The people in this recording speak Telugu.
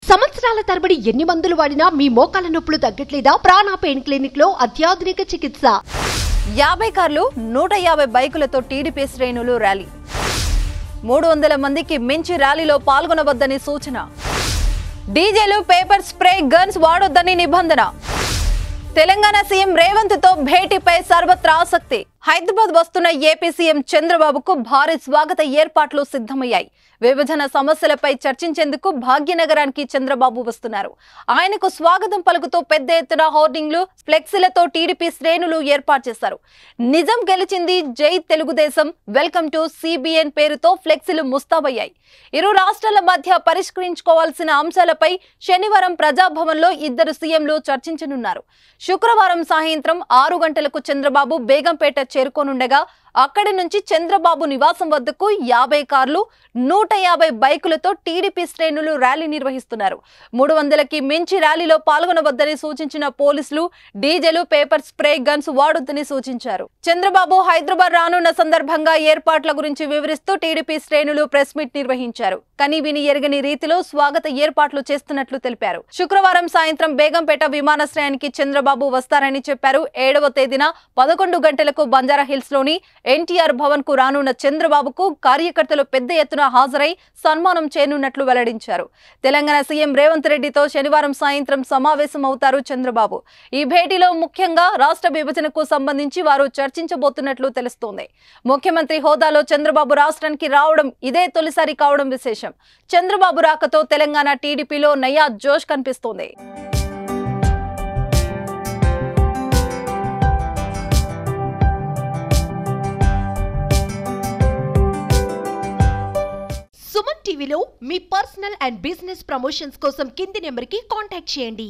సంవత్సరాల తరబడి ఎన్ని మందులు వాడినా మీ మోకాల నొప్పులు తగ్గట్లేదా? ప్రాణ పెయిన్ క్లినిక్ లో అత్యాధునిక చికిత్స. 50 కార్లు 150 బైకులతో టీడీపీ శ్రేణులు ర్యాలీ. 300 మందికి మించి ర్యాలీలో పాల్గొనవద్దని సూచన. డీజేలు, పేపర్ స్ప్రే, గన్స్ వాడొద్దని నిబంధన. తెలంగాణ సీఎం రేవంత్ తో భేటీపై సర్వత్రా ఆసక్తి. హైదరాబాద్ వస్తున్న ఏపీ సీఎం చంద్రబాబుకు భారీ స్వాగత ఏర్పాట్లు సిద్ధమయ్యాయి. విభజన సమస్యలపై చర్చించేందుకు భాగ్యనగరానికి చంద్రబాబు వస్తున్నారు. ఆయనకు స్వాగతం పలుకుతూ పెద్ద ఎత్తున హోర్డింగ్లు, ఫ్లెక్సీలతో టీడీపీ శ్రేణులు ఏర్పాటు చేశారు. నిజం గెలిచింది, జై తెలుగుదేశం, వెల్కమ్ టు సిబిఎన్ పేరుతో ఫ్లెక్సీలు ముస్తాబయ్యాయి. ఇరు రాష్ట్రాల మధ్య పరిష్కరించుకోవాల్సిన అంశాలపై శనివారం ప్రజాభవన్లో ఇద్దరు సీఎంలు చర్చించనున్నారు. శుక్రవారం సాయంత్రం 6 గంటలకు చంద్రబాబు బేగంపేట చేరుకోనుండగా అక్కడి నుంచి చంద్రబాబు నివాసం వద్దకు 50 కార్లు, 150 బైకులతో టీడీపీ శ్రేణులు ర్యాలీ నిర్వహిస్తున్నారు. 300కి మించి ర్యాలీలో పాల్గొనవద్దని సూచించిన పోలీసులు డీజేలు, పేపర్ స్ప్రే, గన్స్ వాడొద్దని సూచించారు. చంద్రబాబు హైదరాబాద్ రానున్న సందర్భంగా ఏర్పాట్ల గురించి వివరిస్తూ టీడీపీ శ్రేణులు ప్రెస్ మీట్ నిర్వహించారు. కానీ విని ఎరగని రీతిలో స్వాగత ఏర్పాట్లు చేస్తున్నట్లు తెలిపారు. శుక్రవారం సాయంత్రం బేగంపేట విమానాశ్రయానికి చంద్రబాబు వస్తారని చెప్పారు. 7వ తేదీన 11 గంటలకు బంజారా హిల్స్ లోని ఎన్టీఆర్ భవన్ కు రానున్న చంద్రబాబుకు కార్యకర్తలు పెద్ద ఎత్తున హాజరై సన్మానం చేయనున్నట్లు వెల్లడించారు. తెలంగాణ సీఎం రేవంత్ రెడ్డితో శనివారం సాయంత్రం సమావేశం అవుతారు చంద్రబాబు. ఈ భేటీలో ముఖ్యంగా రాష్ట్ర విభజనకు సంబంధించి వారు చర్చించబోతున్నట్లు తెలుస్తోంది. ముఖ్యమంత్రి హోదాలో చంద్రబాబు రాష్ట్రానికి రావడం ఇదే తొలిసారి కావడం విశేషం. చంద్రబాబు రాకతో తెలంగాణ టీడీపీలో నయా జోష్ కనిపిస్తోంది. సుమన్ టీవీలో మీ పర్సనల్ అండ్ బిజినెస్ ప్రమోషన్స్ కోసం కింది నెంబర్కి కాంటాక్ట్ చేయండి.